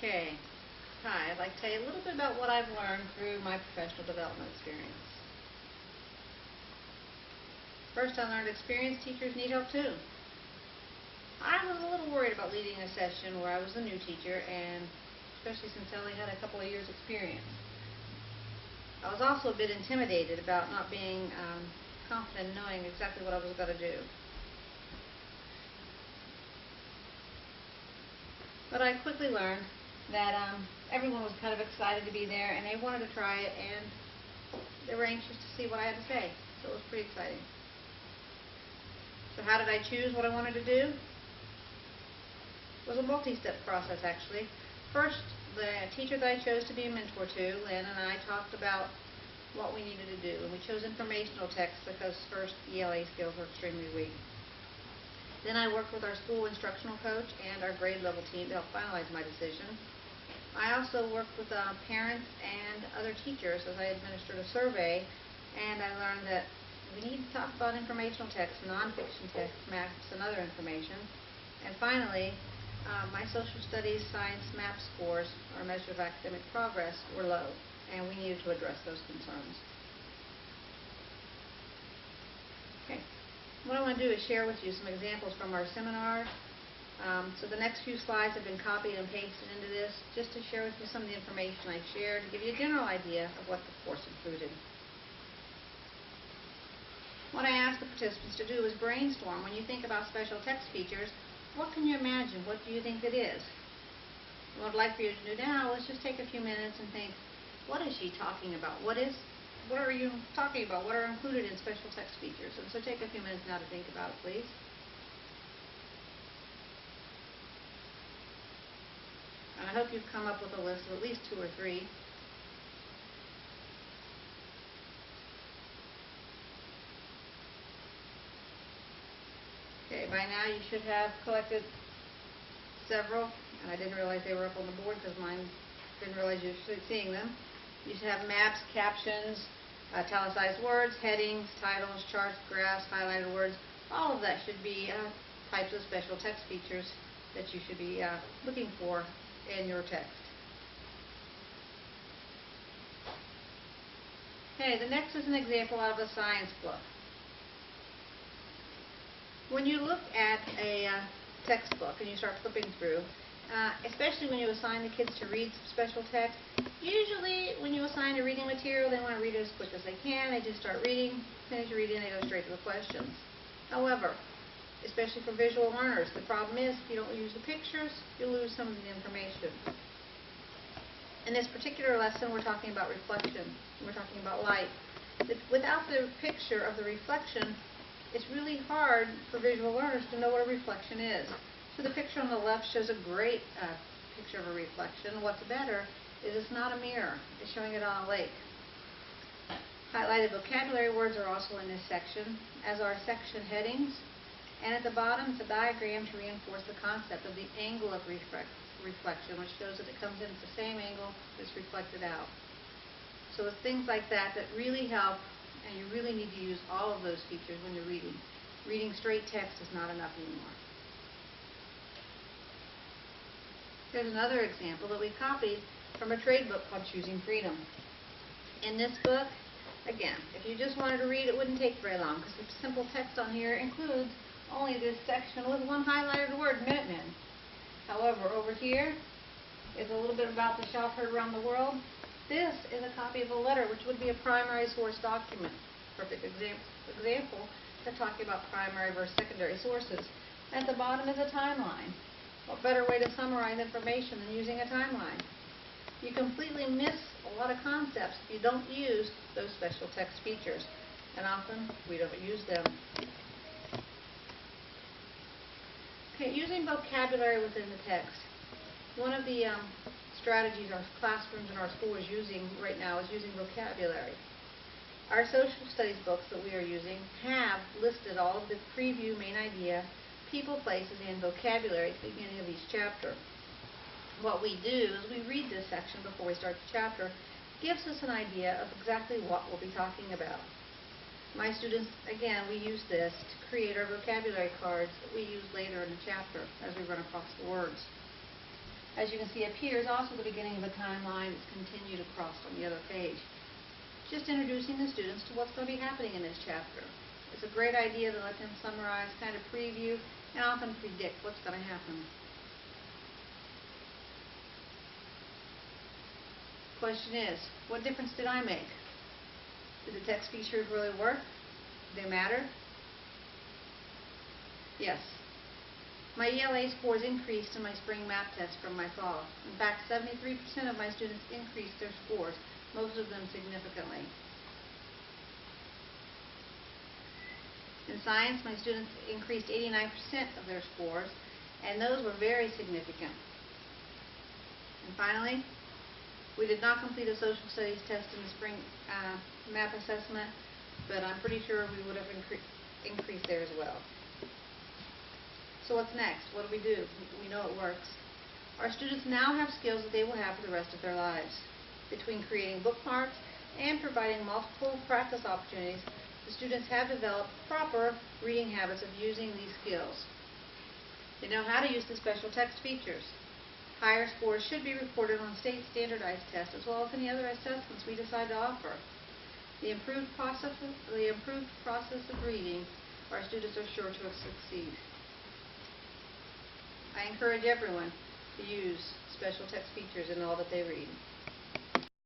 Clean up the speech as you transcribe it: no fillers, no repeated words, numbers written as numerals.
Okay. Hi, I'd like to tell you a little bit about what I've learned through my professional development experience. First, I learned experienced teachers need help too. I was a little worried about leading a session where I was the new teacher, and especially since I only had a couple of years experience. I was also a bit intimidated about not being confident in knowing exactly what I was going to do. But I quickly learned that everyone was kind of excited to be there, and they wanted to try it, and they were anxious to see what I had to say. So it was pretty exciting. So how did I choose what I wanted to do? It was a multi-step process, actually. First, the teacher that I chose to be a mentor to, Lynn, and I talked about what we needed to do, and we chose informational text because first ELA skills were extremely weak. Then I worked with our school instructional coach and our grade level team to help finalize my decision. I also worked with parents and other teachers as I administered a survey, and I learned that we need to talk about informational text, nonfiction text, maps, and other information. And finally, my social studies, science, map scores, or measure of academic progress, were low, and we needed to address those concerns. Okay. What I want to do is share with you some examples from our seminars. So the next few slides have been copied and pasted into this just to share with you some of the information I shared to give you a general idea of what the course included. What I asked the participants to do is brainstorm. When you think about special text features, what can you imagine? What do you think it is? What I'd like for you to do now is just take a few minutes and think, what is she talking about? What are you talking about? What are included in special text features? And so take a few minutes now to think about it, please. And I hope you've come up with a list of at least 2 or 3. Okay, by now you should have collected several, and I didn't realize they were up on the board because mine didn't realize you were seeing them. You should have maps, captions, italicized words, headings, titles, charts, graphs, highlighted words. All of that should be types of special text features that you should be looking for in your text. Okay, the next is an example out of a science book. When you look at a textbook and you start flipping through, especially when you assign the kids to read some special text, usually when you assign a reading material, they want to read it as quick as they can. They just start reading, finish reading, and they go straight to the questions. However, especially for visual learners, the problem is if you don't use the pictures, you'll lose some of the information. In this particular lesson, we're talking about reflection. We're talking about light. Without the picture of the reflection, it's really hard for visual learners to know what a reflection is. So the picture on the left shows a great picture of a reflection. What's better is it's not a mirror. It's showing it on a lake. Highlighted vocabulary words are also in this section, as are section headings. And at the bottom, it's a diagram to reinforce the concept of the angle of reflection, which shows that it comes in at the same angle that's reflected out. So it's things like that that really help, and you really need to use all of those features when you're reading. Reading straight text is not enough anymore. Here's another example that we copied from a trade book called Choosing Freedom. In this book, again, if you just wanted to read, it wouldn't take very long because the simple text on here includes only this section with one highlighted word, Minutemen. However, over here is a little bit about the shop heard around the world. This is a copy of a letter, which would be a primary source document. Perfect example to talking about primary versus secondary sources. At the bottom is a timeline. What better way to summarize information than using a timeline? You completely miss a lot of concepts if you don't use those special text features, and often we don't use them. Okay, using vocabulary within the text. One of the strategies our classrooms in our school is using right now is using vocabulary. Our social studies books that we are using have listed all of the preview, main idea, people, places, and vocabulary at the beginning of each chapter. What we do is we read this section before we start the chapter. It gives us an idea of exactly what we'll be talking about. My students, again, we use this to create our vocabulary cards that we use later in the chapter as we run across the words. As you can see up here is also the beginning of a timeline that's continued across on the other page. Just introducing the students to what's going to be happening in this chapter. It's a great idea to let them summarize, kind of preview, and often predict what's going to happen. Question is, what difference did I make? Did the text features really work? Did they matter? Yes. My ELA scores increased in my spring math test from my fall. In fact, 73% of my students increased their scores, most of them significantly. In science, my students increased 89% of their scores, and those were very significant. And finally, we did not complete a social studies test in the spring math assessment, but I'm pretty sure we would have increased there as well. So what's next? What do? We know it works. Our students now have skills that they will have for the rest of their lives. Between creating bookmarks and providing multiple practice opportunities, the students have developed proper reading habits of using these skills. They know how to use the special text features. Higher scores should be reported on state standardized tests as well as any other assessments we decide to offer. The improved process of reading, our students are sure to succeed. I encourage everyone to use special text features in all that they read.